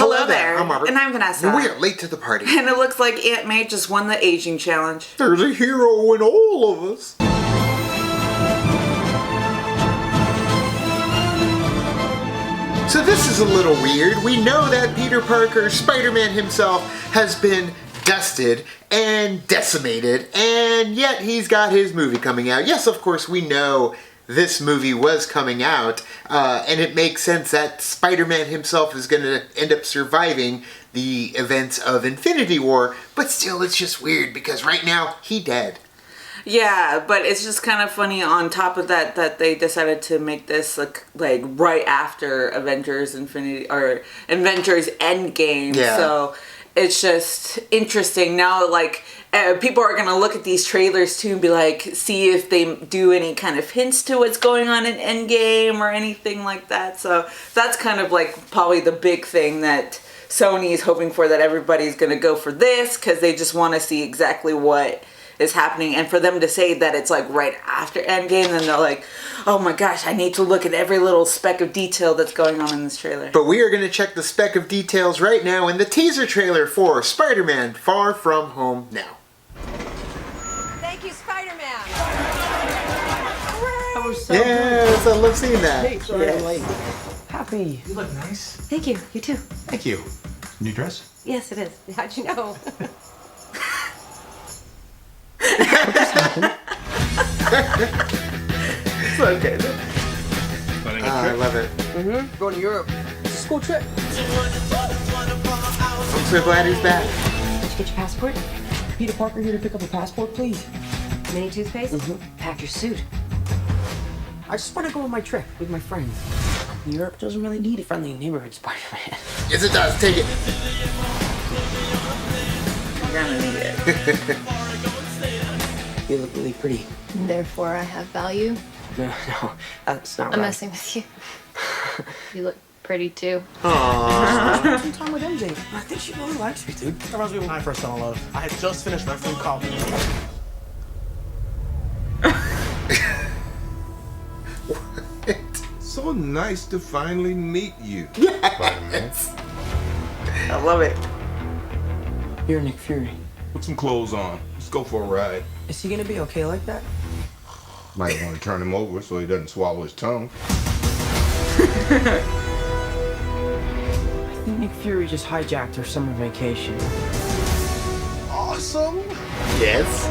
Hello there. I'm Robert. And I'm Vanessa. And we are late to the party. And it looks like Aunt May just won the aging challenge. There's a hero in all of us. So this is a little weird. We know that Peter Parker, Spider-Man himself, has been dusted and decimated, and yet he's got his movie coming out. Yes, of course, we know this movie was coming out, and it makes sense that Spider-Man himself is going to end up surviving the events of Infinity War, but still it's just weird because right now, he dead. Yeah, but it's just kind of funny on top of that they decided to make this like right after Avengers Endgame. Yeah. So it's just interesting now. Like people are gonna look at these trailers too and be like, see if they do any kind of hints to what's going on in Endgame or anything like that. So that's kind of like probably the big thing that Sony is hoping for, that everybody's gonna go for this because they just want to see exactly what is happening, and for them to say that it's like right after Endgame, then they're like, oh my gosh, I need to look at every little speck of detail that's going on in this trailer. But we are going to check the speck of details right now in the teaser trailer for Spider-Man Far From Home now. Thank you, Spider-Man. That was so Yes, I love seeing that. Hey, sorry I'm late. Happy. You look nice. Thank you. You too. Thank you. New dress? Yes, it is. How'd you know? So good. Planning a I trip? love it. Going to Europe. It's a school trip. I'm so glad he's back. Did you get your passport? Peter Parker here to pick up a passport, please. Mini toothpaste? Pack your suit. I just want to go on my trip with my friends. Europe doesn't really need a friendly neighborhood Spider-Man. Yes, it does. Take it. You're gonna need it. You look really pretty. Therefore, I have value. No, that's not I'm right. messing with you. You look pretty too. Aww. Some time with MJ. I think she really likes me, dude. That reminds me of when I first fell in love. I had just finished my film college. So nice to finally meet you. Yes. I love it. You're Nick Fury. Put some clothes on. Let's go for a ride. Is he gonna be okay like that? Might want to turn him over so he doesn't swallow his tongue. I think Nick Fury just hijacked our summer vacation. Awesome. Yes.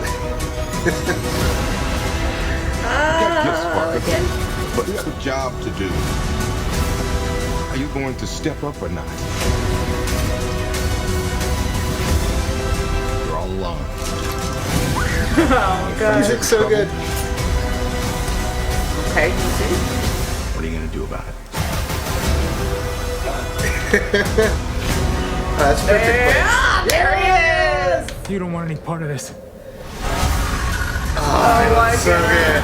Yes, Parker. But we have a job to do. Are you going to step up or not? You're all alone. Oh god. Music's so good. Okay, you see? What are you going to do about it? Oh, that's perfect. Yeah, there he is! You don't want any part of this. I like So it. good.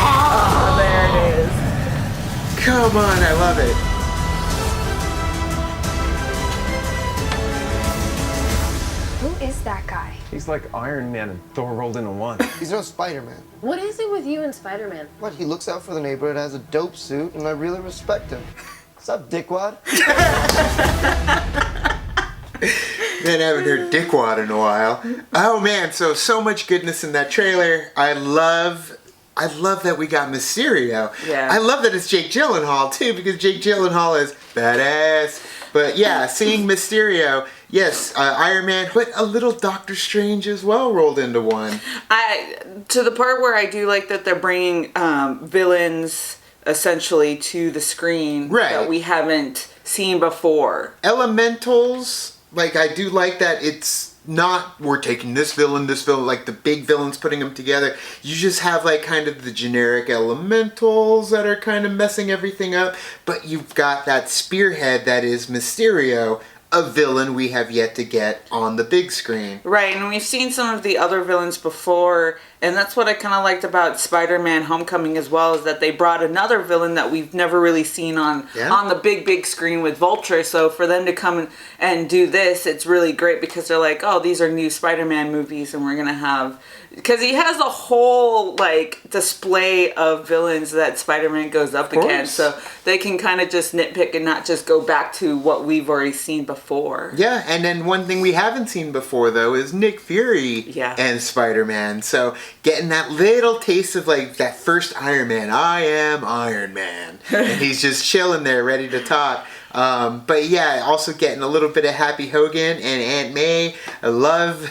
Oh, there it is. Come on, I love it. Who is that guy? He's like Iron Man and Thor rolled into one. He's no Spider-Man. What is it with you and Spider-Man? What? He looks out for the neighborhood, has a dope suit, and I really respect him. What's up, dickwad? Man, I haven't heard dickwad in a while. Oh man, so much goodness in that trailer. I love that we got Mysterio. Yeah. I love that it's Jake Gyllenhaal too, because Jake Gyllenhaal is badass. But yeah, seeing Mysterio, yes, Iron Man, but a little Doctor Strange as well rolled into one. To the part where I do like that they're bringing villains essentially to the screen that we haven't seen before. Elementals, like I do like that it's not we're taking this villain, like the big villains, putting them together. You just have like kind of the generic elementals that are kind of messing everything up, but you've got that spearhead that is Mysterio, a villain we have yet to get on the big screen. Right, and we've seen some of the other villains before, And that's what I kind of liked about Spider-Man Homecoming as well, is that they brought another villain that we've never really seen on the big screen with Vulture. So for them to come and do this, it's really great because they're like, oh, these are new Spider-Man movies and we're going to have... Because he has a whole, like, display of villains that Spider-Man goes up against. So they can kind of just nitpick and not just go back to what we've already seen before. Yeah, and then one thing we haven't seen before, though, is Nick Fury and Spider-Man. So getting that little taste of, like, that first Iron Man. I am Iron Man. And he's just chilling there, ready to talk. But yeah, also getting a little bit of Happy Hogan and Aunt May. I love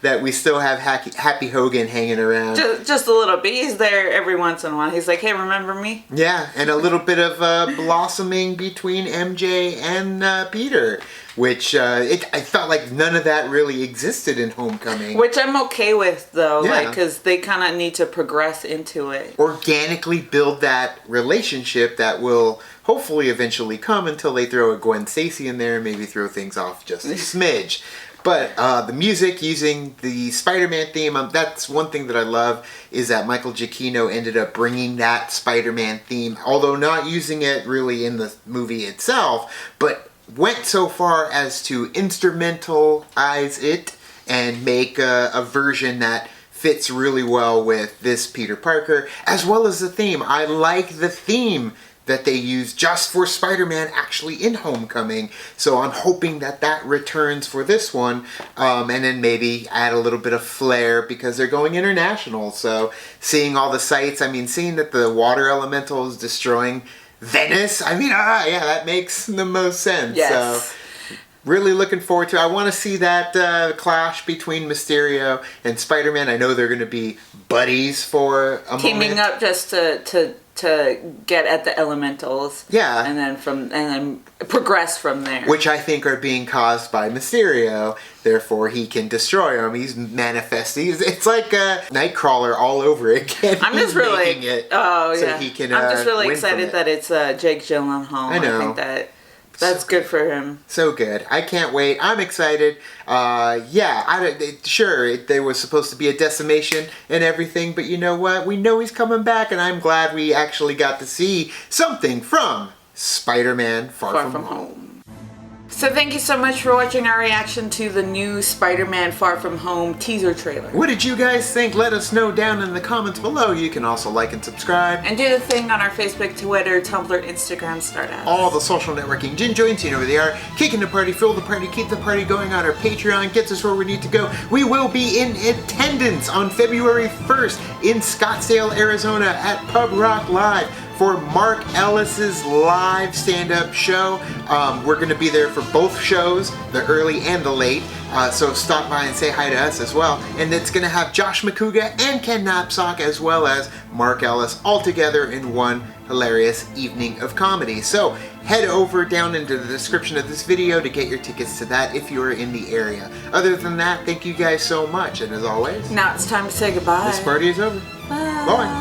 that we still have Happy Hogan hanging around. Just a little bit. He's there every once in a while. He's like, hey, remember me? Yeah, and a little bit of blossoming between MJ and Peter, which I felt like none of that really existed in Homecoming. Which I'm okay with, though, because they kind of need to progress into it. Organically build that relationship that will hopefully eventually come until they throw a Gwen Stacy in there and maybe throw things off just a smidge. But the music using the Spider-Man theme, that's one thing that I love, is that Michael Giacchino ended up bringing that Spider-Man theme, although not using it really in the movie itself, but went so far as to instrumentalize it and make a version that fits really well with this Peter Parker, as well as the theme. I like the theme that they use just for Spider-Man actually in Homecoming. So I'm hoping that that returns for this one. And then maybe add a little bit of flair because they're going international. So seeing all the sights, I mean, seeing that the water elemental is destroying Venice, I mean, yeah, that makes the most sense. Yes. So really looking forward to it. I want to see that clash between Mysterio and Spider-Man. I know they're going to be buddies for a moment. Teaming up just to get at the elementals. Yeah. And then progress from there. Which I think are being caused by Mysterio. Therefore, he can destroy them. He's manifesting. It's like Nightcrawler all over again. I'm just really... So he can, I'm just really win excited that it's Jake Gyllenhaal. I know. I think that's good for him. So good. I can't wait. I'm excited. Sure, there was supposed to be a decimation and everything, but you know what? We know he's coming back, and I'm glad we actually got to see something from Spider-Man Far From Home. So thank you so much for watching our reaction to the new Spider-Man Far From Home teaser trailer. What did you guys think? Let us know down in the comments below. You can also like and subscribe. And do the thing on our Facebook, Twitter, Tumblr, Instagram, Stardust. All the social networking gin joints, you know where they are. Kicking the party, fuel the party, keep the party going on our Patreon. Gets us where we need to go. We will be in attendance on February 1st in Scottsdale, Arizona at Pub Rock Live for Mark Ellis's live stand-up show. We're going to be there for both shows, the early and the late. So stop by and say hi to us as well. And it's going to have Josh McCouga and Ken Knapsack as well as Mark Ellis all together in one hilarious evening of comedy. So head over down into the description of this video to get your tickets to that if you are in the area. Other than that, thank you guys so much. And as always, now it's time to say goodbye. This party is over. Bye. Bye.